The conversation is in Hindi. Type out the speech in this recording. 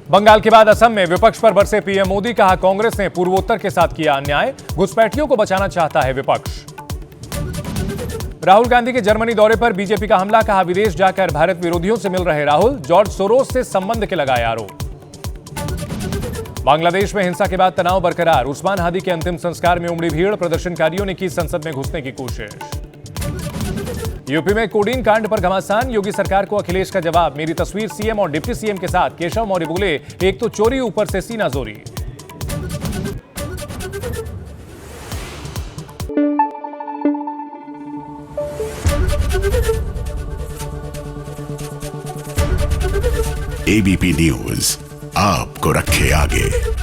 बंगाल के बाद असम में विपक्ष पर बरसे पीएम मोदी, कहा कांग्रेस ने पूर्वोत्तर के साथ किया अन्याय, घुसपैठियों को बचाना चाहता है विपक्ष। राहुल गांधी के जर्मनी दौरे पर बीजेपी का हमला, कहा विदेश जाकर भारत विरोधियों से मिल रहे राहुल, जॉर्ज सोरोस से संबंध के लगाए आरोप। बांग्लादेश में हिंसा के बाद तनाव बरकरार, उस्मान हादी के अंतिम संस्कार में उमड़ी भीड़, प्रदर्शनकारियों ने की संसद में घुसने की कोशिश। यूपी में कोडीन कांड पर घमासान, योगी सरकार को अखिलेश का जवाब, मेरी तस्वीर सीएम और डिप्टी सीएम के साथ, केशव मौर्य बोले एक तो चोरी ऊपर से सीना जोरी। एबीपी न्यूज आपको रखे आगे।